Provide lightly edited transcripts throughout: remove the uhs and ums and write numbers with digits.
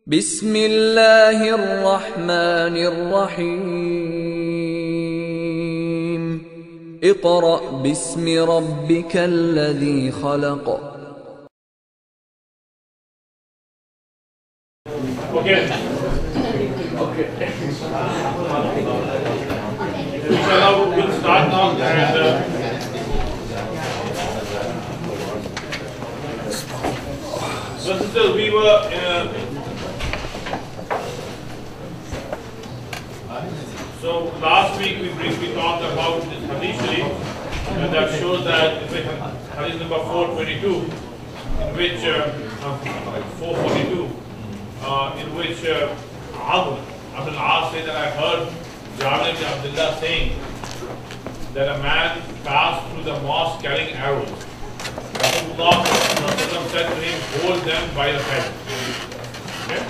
بسم الله الرحمن الرحيم اقرأ باسم ربك الذي خلق. Okay. Inshallah, we'll start now. So sisters, we were so last week we briefly talked about this hadith sharif that shows that hadith number 422, in which 442, in which Amr Abdul As said that I heard Jabir ibn Abdullah saying that a man passed through the mosque carrying arrows. Rasulullah said to him, hold them by the head. Okay?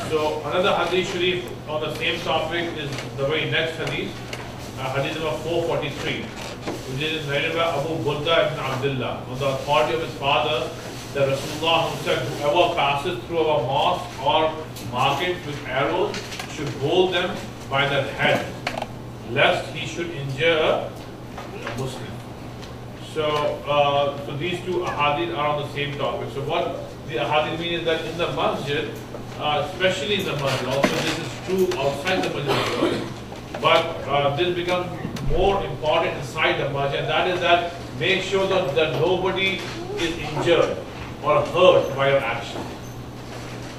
So another hadith sharif on the same topic is the very next hadith, hadith number 443, which is narrated by Abu Burda ibn Abdullah on the authority of his father, that Rasulullah said, whoever passes through our mosque or market with arrows should hold them by their head, lest he should injure a Muslim. So these two ahadith are on the same topic. So what the ahadith mean is that in the masjid, especially in the masjid, also this is true outside the masjid as well, but this becomes more important inside the masjid, and that is that make sure that nobody is injured or hurt by your action.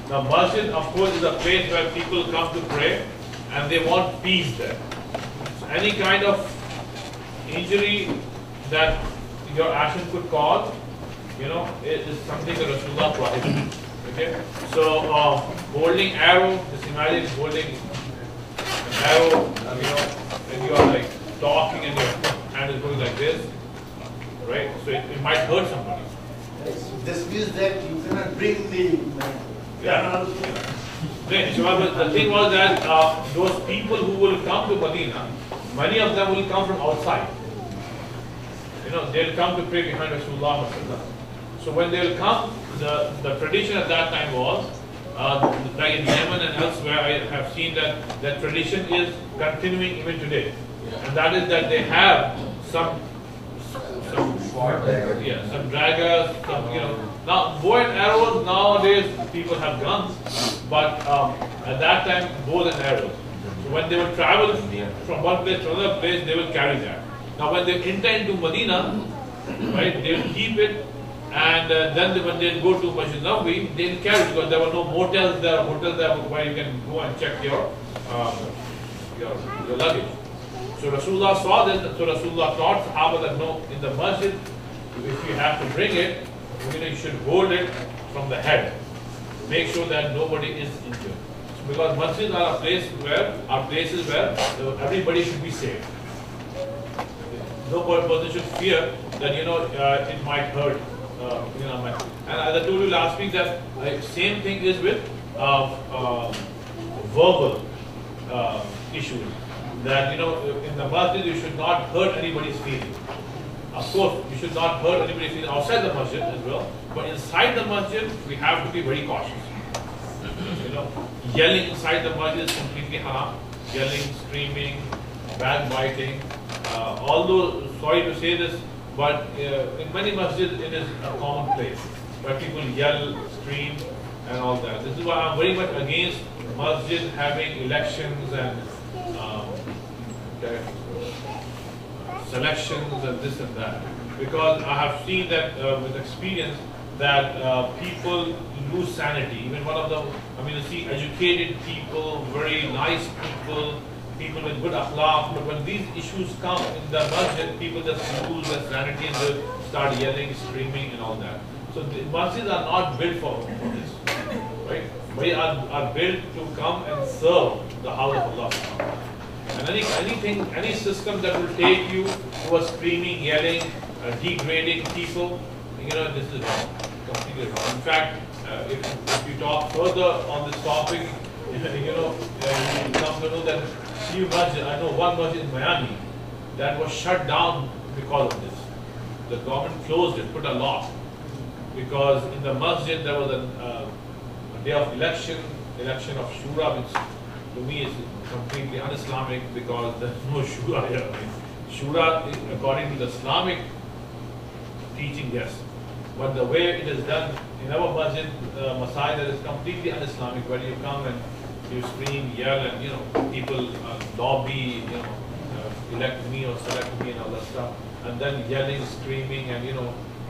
Now masjid, of course, is a place where people come to pray and they want peace there. So any kind of injury that your action could cause, it is something that Rasulullah prohibited. Okay? So holding arrow, just imagine holding an arrow, and you are like talking and your hand is going like this, right? So it might hurt somebody. This means that you cannot bring the Yeah. So the thing was that those people who will come to Medina, many of them will come from outside. They'll come to pray behind Rasulullah. So when they'll come, the tradition at that time was, like in Yemen and elsewhere, I have seen that that tradition is continuing even today. And that is that they have some draggers, Now, bow and arrows, nowadays people have guns, but at that time, bows and arrows. So when they will travel from one place to another place, they will carry that. Now, when they enter into Medina, right, they will keep it, and then when they go to Masjid Nabawi, they will carry it, because there were no motels there, hotels there where you can go and check your luggage. So Rasulullah saw this, so Rasulullah taught Sahaba that no, in the masjid, if you have to bring it, you should hold it from the head. Make sure that nobody is injured. So because masjids are places where everybody should be safe. No person should fear that it might hurt. And as I told you last week, that same thing is with verbal issues. That in the masjid you should not hurt anybody's feelings. Of course, you should not hurt anybody's feelings outside the masjid as well. But inside the masjid, we have to be very cautious. Yelling inside the masjid is completely haram. Yelling, screaming, backbiting. Although, sorry to say this, but in many masjids it is a common place where people yell, scream, and all that. This is why I'm very much against masjid having elections and selections and this and that, because I have seen that with experience that people lose sanity. Even one of them, you see educated people, very nice people with good akhlaq, but when these issues come in the masjid, people just lose their sanity and they start yelling, screaming and all that. So the masjids are not built for this, right? They are built to come and serve the house of Allah. And any system that will take you towards screaming, yelling, degrading people, this is wrong, completely wrong. In fact, if you talk further on this topic, you come to know that few masjid, I know one masjid in Miami that was shut down because of this. The government closed it, put a lock, because in the masjid there was a day of election of Shura, which to me is completely un-Islamic because there's no Shura here. I mean, Shura, according to the Islamic teaching, yes. But the way it is done in our Masjid, Masjid is completely un-Islamic, where you come and you scream, yell, and people lobby, elect me or select me and all that stuff, and then yelling, screaming, and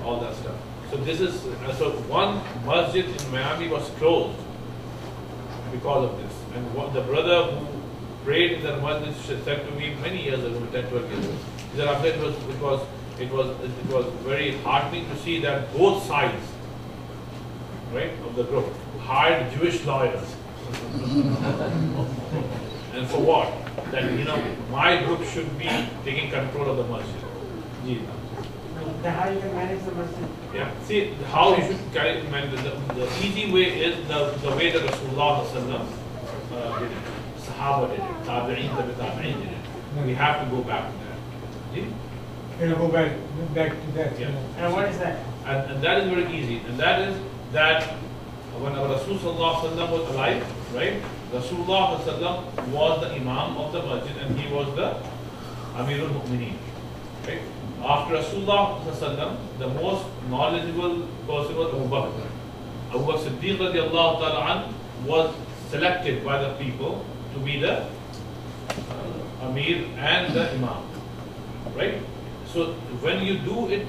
all that stuff. So this is so one masjid in Miami was closed because of this. And what the brother who prayed in that masjid said to me many years ago, 10, 12 years ago, he said after it was very heartening to see that both sides, right, of the group hired Jewish lawyers. And for what? That my group should be taking control of the masjid. How you can manage the masjid? Yeah. See how you should manage the easy way is the way that Rasulullah did it. Sahaba did it. Tabi'een did it. We have to go back to that. See? We're going to go back to that. Yeah. And what is that? And that is very easy. And that is that when Rasulullah was alive, right? Rasulullah was the Imam of the masjid and he was the Amirul Mu'mineen. Right? After Rasulullah, the most knowledgeable person was Abu Bakr. Abu Bakr Siddiq radiallahu ta'ala was selected by the people to be the Amir and the Imam. Right? So when you do it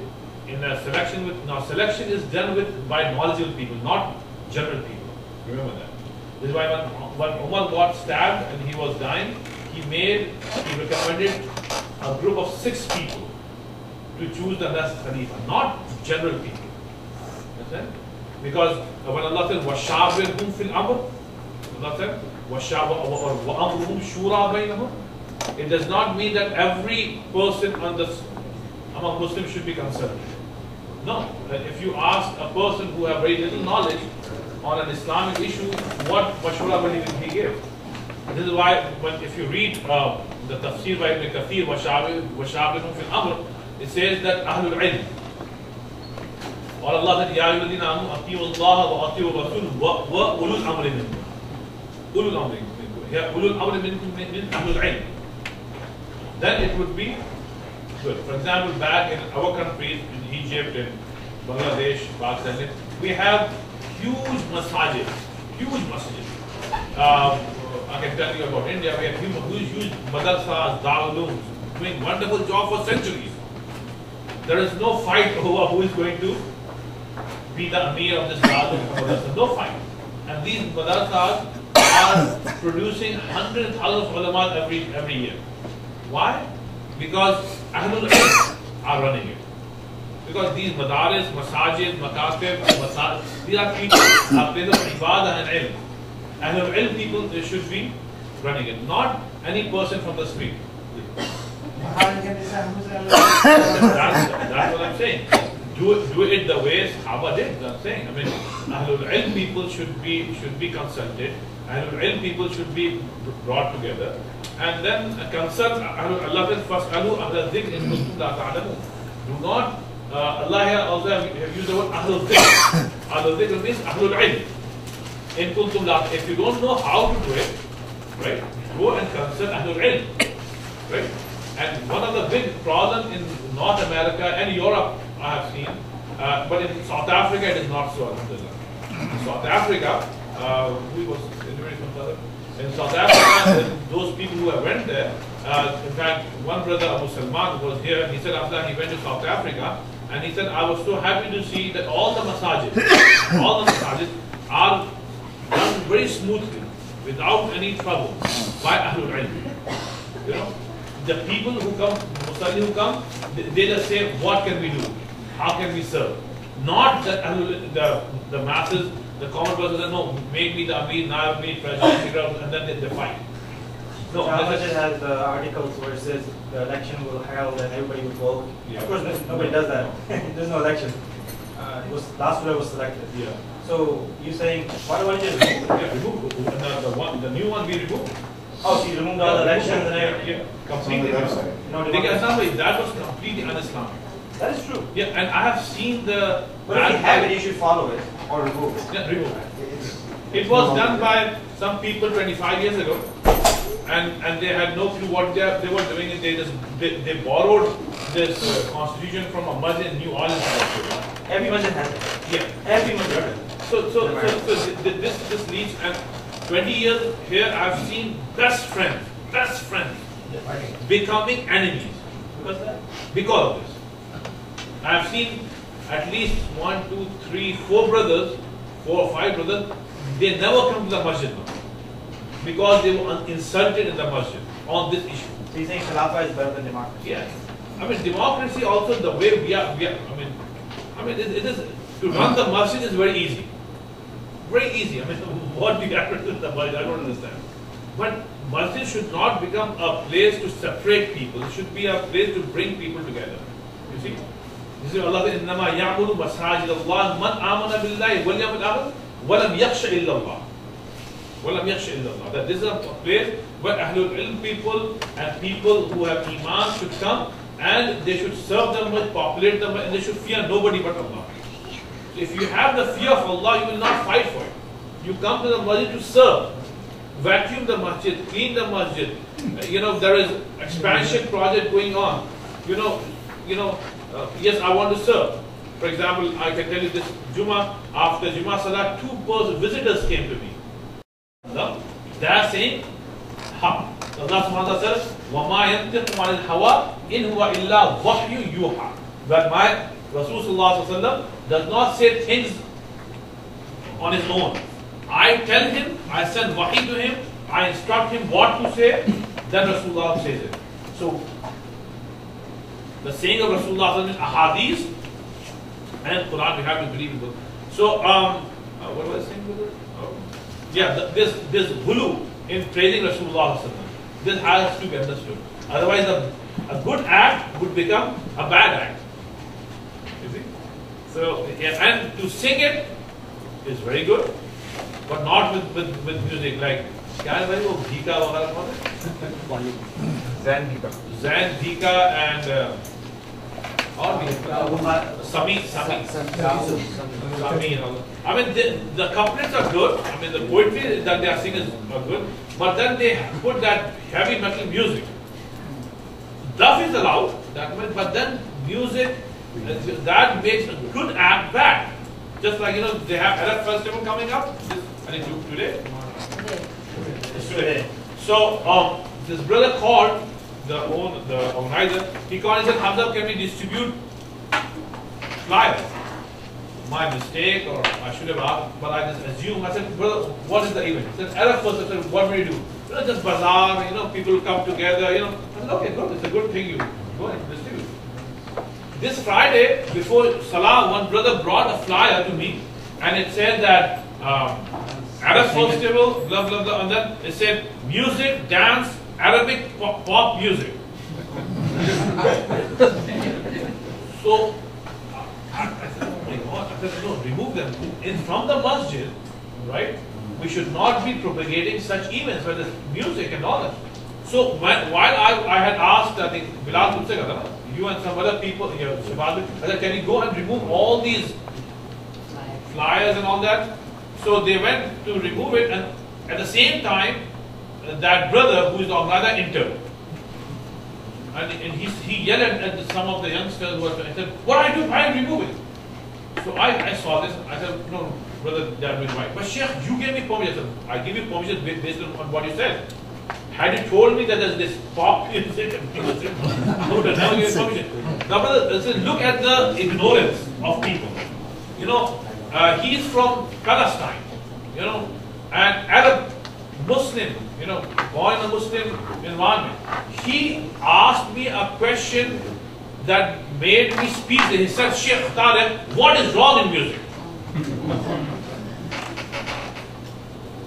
in a selection selection is done by knowledgeable people, not general people. Remember that. This is why when Umar got stabbed and he was dying, he recommended a group of 6 people to choose the next Khalifa, not general people. Understand? Because when Allah said, وَشَاوِرْهُمْ فِي الْأَمْرِ, Allah said, وَأَمْرُهُمْ شُورَى بَيْنَهُمْ. It does not mean that every person among Muslims should be consulted. No. If you ask a person who has very little knowledge on an Islamic issue, what mashura will he give? This is why if you read the tafsir by Ibn Kathir, وَشَاوِرْهُمْ فِي الْأَمْرِ, it says that Ahlul Ilm. Or Allah said, يَا أَيُّهَا الَّذِينَ آمَنُوا أَطِيعُوا اللَّهَ وَأَطِيعُوا الرَّسُولَ وَأُولُو الْأَمْرِ مِنكُمْ. أُولُو الْأَمْرِ مِنكُم. Here, أُولُو الْأَمْرِ مِنكُم means Ahlul Ilm. Then it would be good. For example, back in our countries, in Egypt, in Bangladesh, Pakistan, we have huge masajid. I can tell you about India, we have huge madrasas, darulooms, doing wonderful job for centuries. There is no fight over who is going to be the Amir of this madrasa. No fight. And these madrasas are producing hundreds of thousands of ulama every year. Why? Because Ahlul Ilm are running it. Because these madaris, masajid, makatib, these are people who are places of ibadah and ilm. Ahlul Ilm people, they should be running it, not any person from the street. How you can decide who's That's what I'm saying. Do it the way Sahaba did. I'm saying. I mean, Ahlul Ilm people should be consulted. Ahlul Ilm people should be brought together, and then consult. Allah says, "Fas'alu ahla dhikr in kuntum la ta'lamun." Do not. Allah here also have used the word Ahlul Dhikr. Ahlul Dhikr means Ahlul Ilm. In kuntum la. If you don't know how to do it, right, go and consult Ahlul Ilm, right. And one of the big problems in North America and Europe, I have seen, but in South Africa it is not so. In South Africa, who was in South Africa, those people who went there, in fact, one brother, Abu Salman, was here, and he said after he went to South Africa, and he said, I was so happy to see that all the masajid are done very smoothly, without any trouble, by Ahlul Ilm. The people who come, Muslims who come, they just say, what can we do? How can we serve? Not that the masses, the common person says, no, make me the Amir, Naib Amir, President, and then they fight. No, Masjid has articles where it says the election will held and everybody will vote. Yeah. Of course, nobody does that. There's no election. Last year was selected. Yeah. So you're saying, why don't you just remove? Yeah, the new one we removed. Oh, so you removed all the elections and everything? Yeah, completely. That was completely un-Islamic. That is true. Yeah, and I have seen the. But if you have it, you should follow it or remove it. Yeah, remove it. It was done by some people 25 years ago, and they had no clue what they were doing. And they borrowed this constitution from a masjid in New Orleans. Every masjid has it. Yeah. Every masjid has it. So this leads, and 20 years here I've seen best friends becoming enemies because of this. I've seen at least 1, 2, 3, 4 brothers, 4 or 5 brothers. They never come to the masjid now because they were insulted in the masjid on this issue. So you're saying Khilafah is better than democracy? Yeah, I mean democracy also the way we are. I mean it is to run the masjid is very easy. Very easy. I mean, what we have to do in the masjid, I don't understand. But masjid should not become a place to separate people. It should be a place to bring people together. You see? This is Allah says, إِنَّمَا يَعْمُرُ مَسَاجِدَ اللَّهِ مَنْ آمَنَ بِاللَّهِ وَالْيَوْمِ الْآخِرِ وَلَمْ يَخْشَ إِلَّا اللَّهِ. وَلَمْ يَخْشَ إِلَّا اللَّهِ. That this is a place where Ahlul Ilm people and people who have Iman should come, and they should serve them much, populate them, and they should fear nobody but Allah. So if you have the fear of Allah, you will not fight for it. You come to the masjid to serve, vacuum the masjid, clean the masjid. There is expansion project going on. Yes, I want to serve. For example, I can tell you this Juma, after Juma Salah, 2 visitors came to me. They are saying, Allah subhanahu wa ta'ala says, وَمَا يَنْتِقُ عَنِ الْهَوَىٰ إِنْ هُوَ إِلَّا وَحْيُ يُوحَىٰ. That my Rasulullah does not say things on his own. I tell him, I send wahi to him, I instruct him what to say, then Rasulullah says it. So, the saying of Rasulullah is ahadith and Quran, we have to believe in both. So, what was I saying? This ghulu in praising Rasulullah. This has to be understood. Otherwise, a good act would become a bad act. You see? So, and to sing it is very good, but not with music like Zan Dhika and Sami and all that. I mean, the couplets are good. I mean, the poetry that they are singing are good. But then they put that heavy metal music. Duff is allowed, but then music, that makes a good act bad. Just like, they have Arab festival coming up. I think today? It's today. So, this brother called the organizer. He called and said, Hamza, can we distribute flyers? My mistake, or I should have asked, but I just assumed. I said, brother, what is the event? He said, Arab festival. I said, what will you do? Just bazaar, people come together, I said, okay, good, it's a good thing you go and distribute. This Friday, before Salah, one brother brought a flyer to me, and it said that Arab festival, blah, blah, blah, and then it said music, dance, Arabic pop music. So, I said, oh my God, I said, no, remove them. From the masjid, right, we should not be propagating such events where there's music and all that. So, while I had asked, I think, Bilal Kutsegada, you and some other people, I said, can you go and remove all these flyers and all that? So they went to remove it, and at the same time, that brother who is the organizer entered. And he yelled at some of the youngsters who were, I said, what are you doing? Why are you removing it? So I saw this, I said, no, brother, that is right. But Sheikh, you gave me permission. I give you permission based on what you said. Had you told me that there's this pop music and music, I would have never given permission. Now, brother, look at the ignorance of people. He's from Palestine, and Arab Muslim, born in a Muslim environment. He asked me a question that made me speak. He said, Sheikh Tariq, what is wrong in music?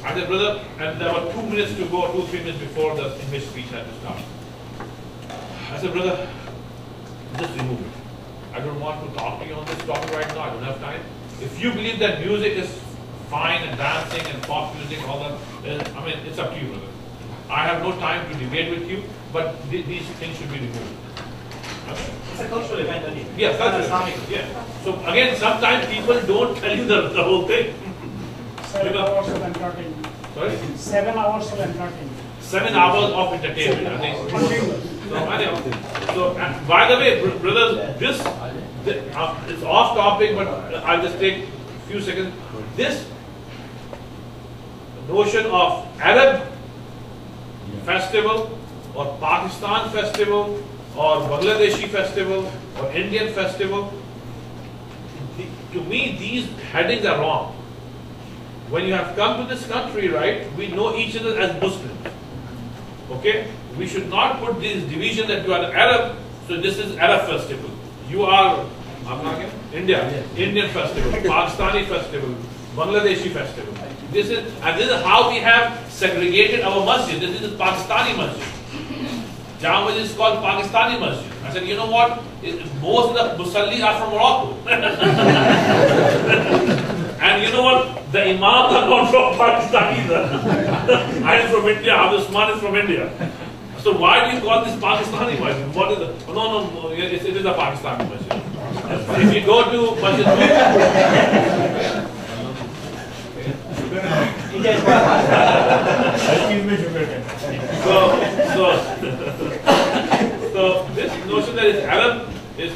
I said, brother, and there were 2 minutes to go, 2 or 3 minutes before the English speech had to start. I said, brother, just remove it. I don't want to talk to you on this topic right now. I don't have time. If you believe that music is fine and dancing and pop music, all that, it's up to you, brother. I have no time to debate with you, but these things should be removed. It's a cultural event, anyway. Yeah, It's not cultural. Islamic. Yeah. So again, sometimes people don't tell you the whole thing. 7 hours of entertainment. Sorry? 7 hours of entertainment. 7 hours of entertainment, I think. So, and by the way, brothers, it's off topic, but I'll just take a few seconds. This notion of Arab festival or Pakistan festival or Bangladeshi festival or Indian festival, to me these headings are wrong. When you have come to this country, right, we know each other as Muslims. Okay? We should not put this division that you are Arab, so this is Arab festival. You are India, Indian festival, Pakistani festival, Bangladeshi festival. This is how we have segregated our masjid. This is Pakistani masjid. Jama is called Pakistani masjid. I said, you know what? Most of the musallis are from Morocco. And you know what? The Imams are not from Pakistan either. I am from India, Abdul Usman is from India. So why do you call this Pakistani masjid? What is it? No, it is a Pakistani masjid. If you go to Masjid, so this notion that it's Arab is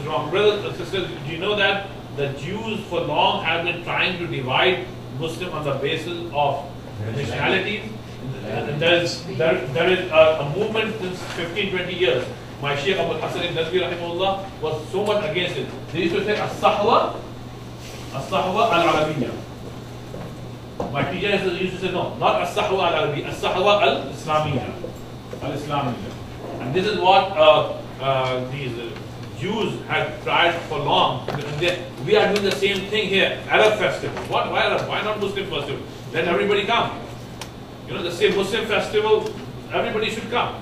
wrong. Brothers and sisters, do you know that the Jews for long have been trying to divide Muslim on the basis of nationalities? And there is a movement since 15-20 years. My Shaykh Abu Hassan al-Nazwi rahimahullah was so much against it. They used to say as-sahwa al-arabiyya. My teacher used to say no, not as-sahwa al-arabiyya, as-sahwa al-islamiyya. Al-islamiyya. And this is what these Jews had tried for long. We are doing the same thing here. Arab festival. What? Why Arab? Why not Muslim festival? Then everybody come. You know, the same Muslim festival, everybody should come.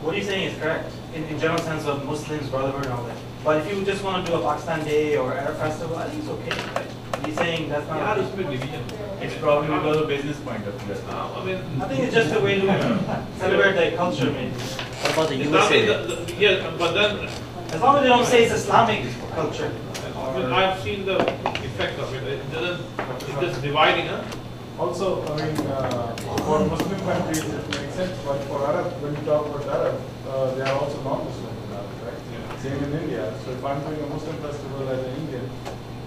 What you're saying is correct in general sense of Muslims, brotherhood, and all that. But if you just want to do a Pakistan Day or Arab festival, I think it's okay. Right? You're saying that's not. Yeah, it's a division. It's probably because of business point of view. I think it's just a way to celebrate their culture, maybe. What about the Islamic, USA? yeah, but then As long as they don't say it's Islamic culture. I've seen the effect of it. It's just dividing, huh? Also, I mean, for Muslim countries it makes sense, but for Arab, when you talk about Arab, they are also non-Muslim in Arab, right? Yeah. Same in India. So if I'm doing a Muslim festival as an Indian,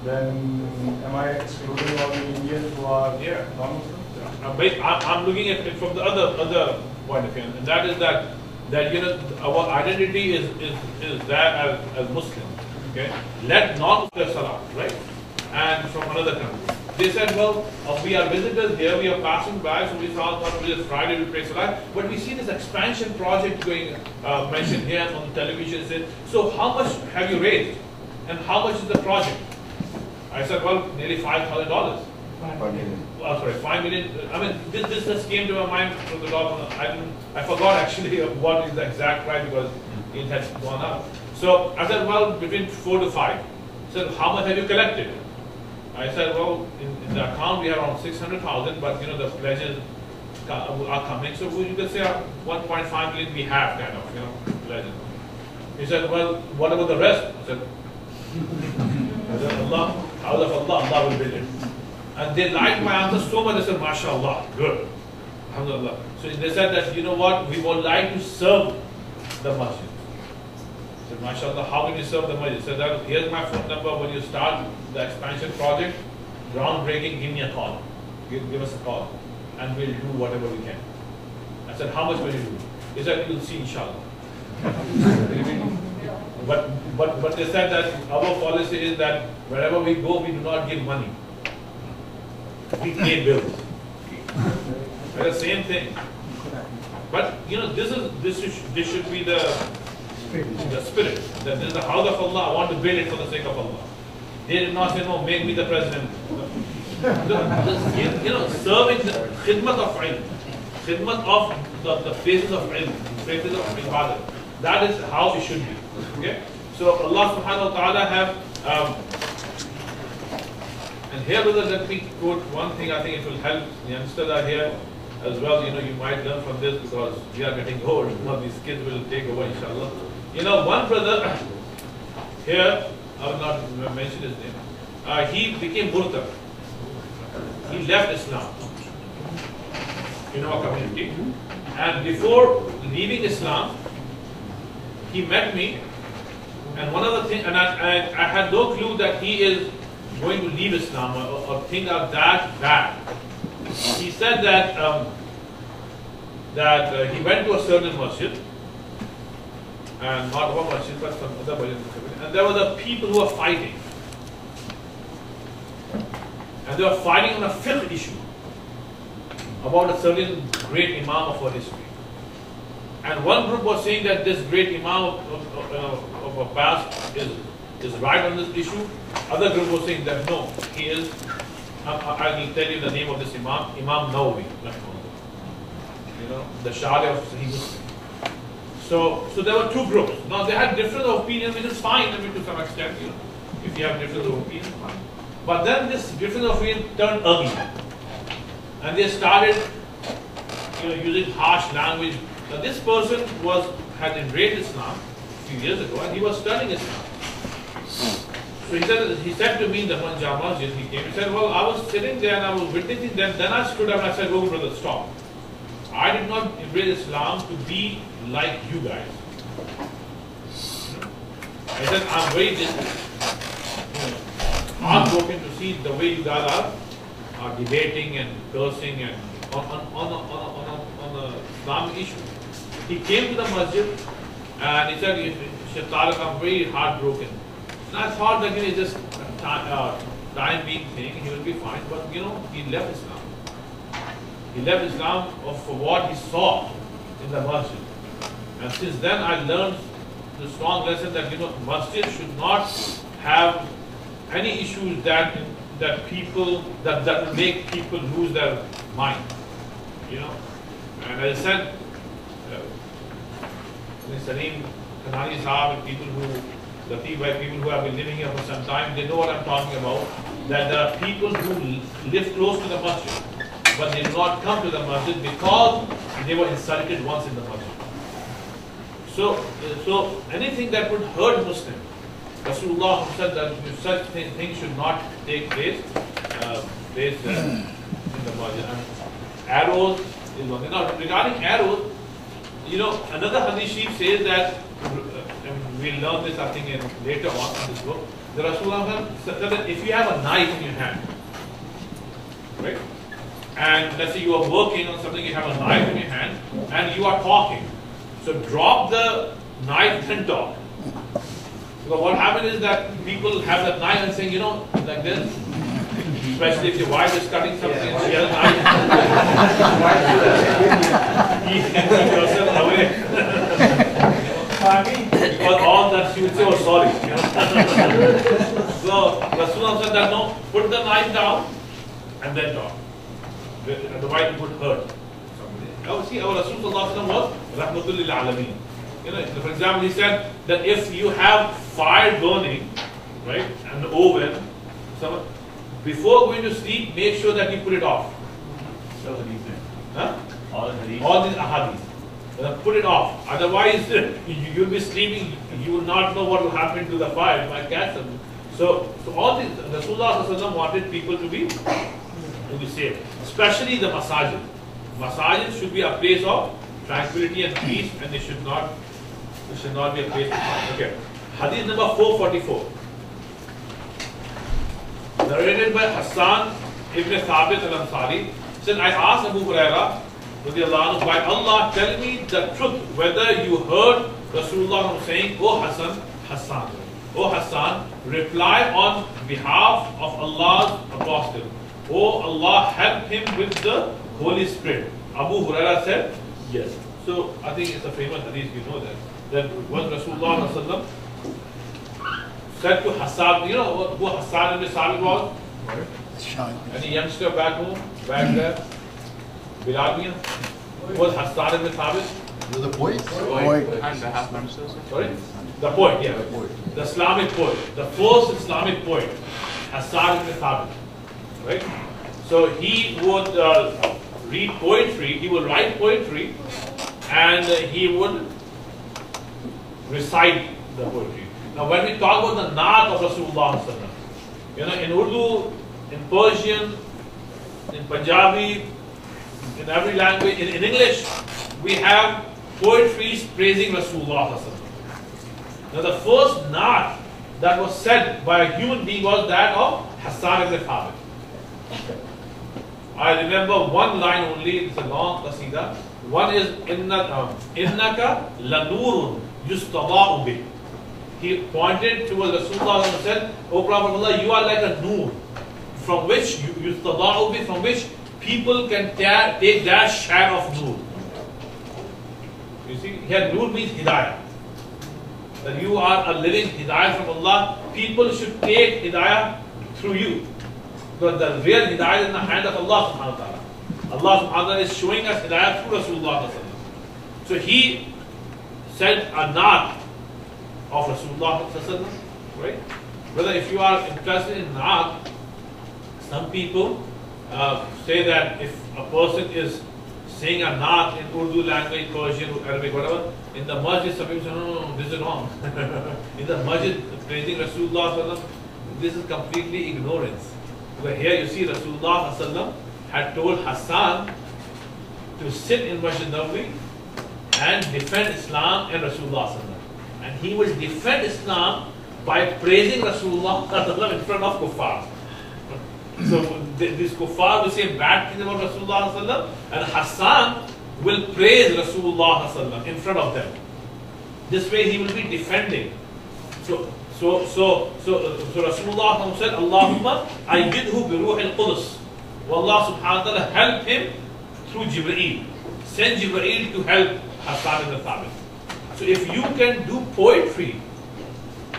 then am I excluding all the Indians who are non-Muslim? I'm looking at it from the other point of view, and that is that you know our identity is that as Muslim. Okay, let non-Muslims salah, right? And from another country. They said, well, we are visitors here, we are passing by, so we thought this Friday we pray Salah. But we see this expansion project going mentioned here on the television. Said, so how much have you raised? And how much is the project? I said, well, nearly $5,000. Sorry, 5 million. I mean, this just came to my mind from the top. I forgot actually what is the exact price because it has gone up. So I said, well, between 4 to 5. I said, how much have you collected? I said, well, in the account we have around 600,000, but you know the pledges are coming, so you could say 1.5 million we have kind of, you know, pledges. He said, well, what about the rest? I said, Allah, out of Allah, Allah will build it. And they liked my answer so much, they said, MashaAllah, good. Alhamdulillah. So they said that, you know what, we would like to serve the masjid. I said, MashaAllah, how can you serve the masjid? He said, that, here's my phone number. When you start the expansion project, groundbreaking, give me a call. Give us a call. And we'll do whatever we can. I said, how much will you do? He said, you'll see, inshallah. But they said that our policy is that wherever we go, we do not give money. We pay bills. The same thing. But you know, this should be the spirit. That this is the house of Allah. I want to build it for the sake of Allah. They did not say, no, make me the president. You know, serving the khidmat of ilm, khidmat of the places of ilm, places of ibadah. That is how it should be. Okay. So Allah subhanahu wa taala have. And here, brothers, let me quote one thing. I think it will help the youngsters are here as well. You know, you might learn from this because we are getting old. Now these kids will take over, inshallah. You know, one brother here, I will not mention his name, he became murtad. He left Islam in our community. And before leaving Islam, he met me. And one of the things, and I had no clue that he is going to leave Islam or things are that bad. He said that he went to a certain masjid, and not one masjid, but some other masjid, and there were the people who were fighting. And they were fighting on a fiqh issue about a certain great Imam of our history. And one group was saying that this great Imam of our past is right on this issue. Other group was saying that no, he is. I will tell you the name of this Imam, Imam Nawawi. You know, the Shah of Sahih Bukhari. So there were two groups. Now they had different opinions, which is fine. I mean, to some extent, you know, if you have different opinions, fine. But then this different opinion turned ugly, and they started, you know, using harsh language. Now this person had embraced Islam a few years ago, and he was studying Islam. So he said to me in the Jama, he came. He said, "Well, I was sitting there and I was witnessing them. Then I stood up and I said, "Oh, brother, stop! I did not embrace Islam to be like you guys." I said, "I'm very heartbroken to see the way you guys are debating and cursing and on a Islamic issue." He came to the masjid and he said, "Sheikh Tariq, I'm very heartbroken." And I thought that it's just a time being thing, he will be fine. But you know, he left Islam. He left Islam for what he saw in the masjid. And since then I learned the strong lesson that, you know, masjid should not have any issues that will make people lose their mind. You know. And as I said, Salim Kanani Sahab and people who have been living here for some time, they know what I'm talking about. That there are people who live close to the masjid, but they do not come to the masjid because they were insulted once in the masjid. So anything that would hurt Muslim, Rasulullah said that such things should not take place in the masjid. And arrows is one thing. Now regarding arrows, you know, another hadith sheet says that, and we'll learn this I think later on in this book, the Rasulullah said that if you have a knife in your hand, right, and let's say you are working on something, you have a knife in your hand, and you are talking, so drop the knife and talk. Because what happens is that people have that knife and saying, you know, like this, especially if your wife is cutting something and she has a knife, you can keep yourself away. Because all that she would say, "Oh, sorry." You know? So Rasulullah said that no, put the knife down and then talk. Otherwise it would hurt somebody. Now see, our Rasulullah was Rahmatul lil Alameen. You know, for example, he said that if you have fire burning, right, and the oven, before going to sleep, make sure that you put it off. So what do you think? Huh? All these ahadith. Put it off. Otherwise, you'll be sleeping. You will not know what will happen to the fire. You might catch them. So all these, Rasulullah wanted people to be safe, especially the masajid. Masajid should be a place of tranquility and peace, and it should not be a place of fire. Okay. Hadith number 444. Narrated by Hassan ibn Thabit al-Ansari. Said, I asked Abu Hurairah, by Allah, tell me the truth, whether you heard Rasulullah saying, "Oh Hassan, oh Hassan, reply on behalf of Allah's apostle. Oh Allah, help him with the Holy Spirit." Abu Hurairah said, yes. So I think it's a famous hadith, you know that when Rasulullah said to Hassan, you know who Hassan ibn Thabit was? And a youngster back home, back there, Bilal Mian, was Hassan ibn Thabit. The poet? And the half ministers? Sorry? The poet, yeah. The Islamic poet. The first Islamic poet, Hassan ibn Thabit. Right? So he would read poetry, he would write poetry, and he would recite the poetry. Now when we talk about the naat of Rasulullah, in Urdu, in Persian, in Punjabi, in every language, in English, we have poetry praising Rasulullah. Now the first naat that was said by a human being was that of Hassan ibn Thabit. I remember one line only, it's a long qasida. One is Innaka lanurun yustaba'u bih. He pointed towards Rasulullah and said, O Prophet Allah, you are like a noor from which yustaba'u bih, from which people can take their share of noor. You see, here noor means hidayah. That you are a living hidayah from Allah. People should take hidayah through you. Because the real hidayah is in the hand of Allah subhanahu wa ta'ala. Allah subhanahu wa ta'ala is showing us hidayah through Rasulullah. So he said a naat of Rasulullah, right? Whether if you are interested in naat, some people say that if a person is saying a naat in Urdu language, Persian, Arabic, whatever, in the masjid, some people say, no, this is wrong. In the masjid, praising Rasulullah, this is completely ignorance. Because here you see Rasulullah had told Hassan to sit in Masjid Nabawi and defend Islam and Rasulullah. And he will defend Islam by praising Rasulullah in front of kuffar. So these kuffar will say bad things about Rasulullah and Hassan will praise Rasulullah in front of them. This way he will be defending. So Rasulullah said, Allahumma ayyidhu bi ruh al-Qudus. Allah subhanahu wa ta'ala help him through Jibreel. Send Jibreel to help Hassan ibn Thabit. So if you can do poetry,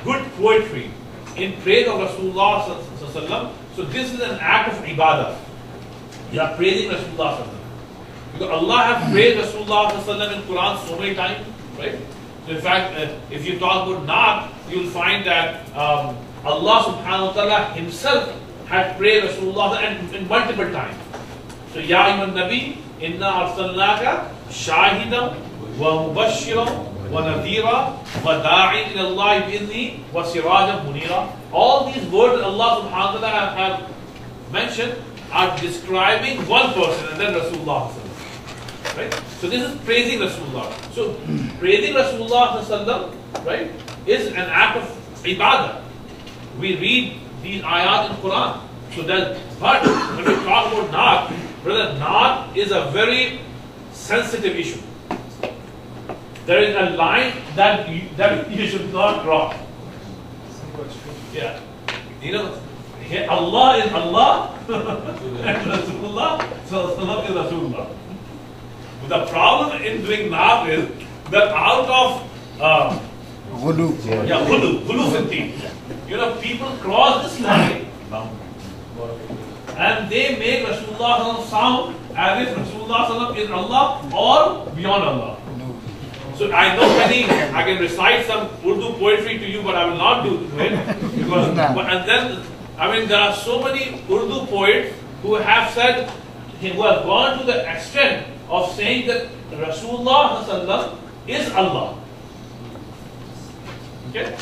good poetry, in praise of Rasulullah, so this is an act of ibadah. You are praising Rasulullah. Because Allah has praised Rasulullah in Quran so many times, right? So in fact, if you talk about naat, you will find that Allah subhanahu wa ta'ala himself had praised Rasulullah in multiple times. So, Ya Ayyuhan Nabi, inna arsalnaka shahidan wa mubashiran wa nadhira wa da'in ila Allah bi'idhni wa sirajan munira. All these words Allah subhanahu wa ta'ala have mentioned are describing one person and then Rasulullah. Right? So this is praising Rasulullah. So praising Rasulullah, right, is an act of ibadah. We read these ayat in Quran. So that, but when we talk about naat, brother, naat is a very sensitive issue. There is a line that you should not cross. Yeah. You know, Allah is Allah and Rasulullah is Rasulullah. The problem in doing naat is that out of ghulu fitti, you know, people cross this line and they make Rasulullah sound as if Rasulullah is Allah or beyond Allah. So I know I can recite some Urdu poetry to you, but I will not do it. Because, and then, I mean, there are so many Urdu poets who have said, who have gone to the extent of saying that Rasulullah is Allah. Okay?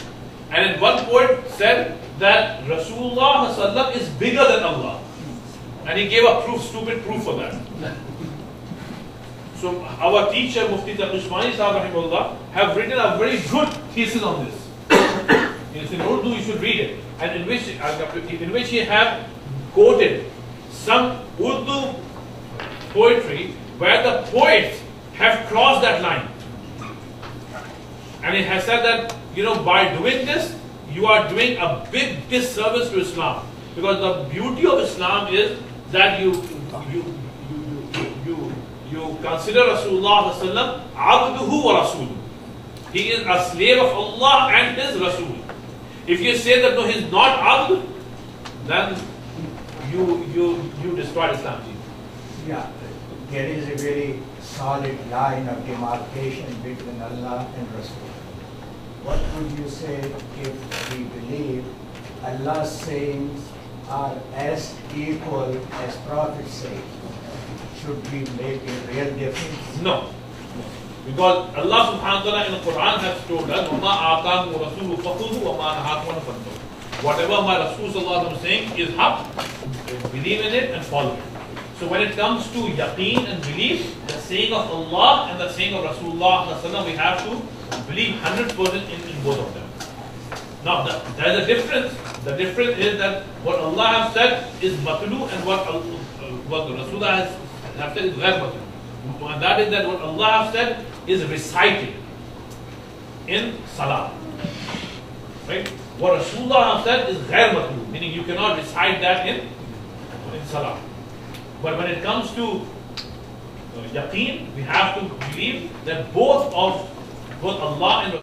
And one poet said that Rasulullah is bigger than Allah. And he gave a stupid proof for that. So our teacher, Mufti Tariq Sahib have written a very good thesis on this. It's in Urdu, you should read it. And in which he have quoted some Urdu poetry where the poets have crossed that line. And he has said that, you know, by doing this, you are doing a big disservice to Islam. Because the beauty of Islam is that you consider Rasulullah abduhu wa rasuluhu. He is a slave of Allah and his Rasul. If you say that no, he is not abd, then you destroy Islam. Yeah, there is a very solid line of demarcation between Allah and Rasul. What would you say if we believe Allah's sayings are as equal as Prophet's sayings? Should we make a real difference? No. Because Allah subhanahu wa ta'ala in the Quran has told us, وَمَا آتَاكُمُ الرَّسُولُ فَخُذُوهُ وَمَا نَهَاكُمْ عَنْهُ فَانْتَهُوا. Whatever my Rasul sallallahu alaihi wasallam is saying is haqq, believe in it and follow it. So when it comes to yaqeen and belief, the saying of Allah and the saying of Rasulullah sallallahu alaihi wasallam, we have to believe 100% in both of them. Now there is a difference. The difference is that what Allah has said is matlu and what Rasulullah has said is ghair matlu. And that is that what Allah has said is recited in salah. Right? What Rasulullah has said is ghair matlu, meaning you cannot recite that in salah. But when it comes to yaqeen, we have to believe that both Allah and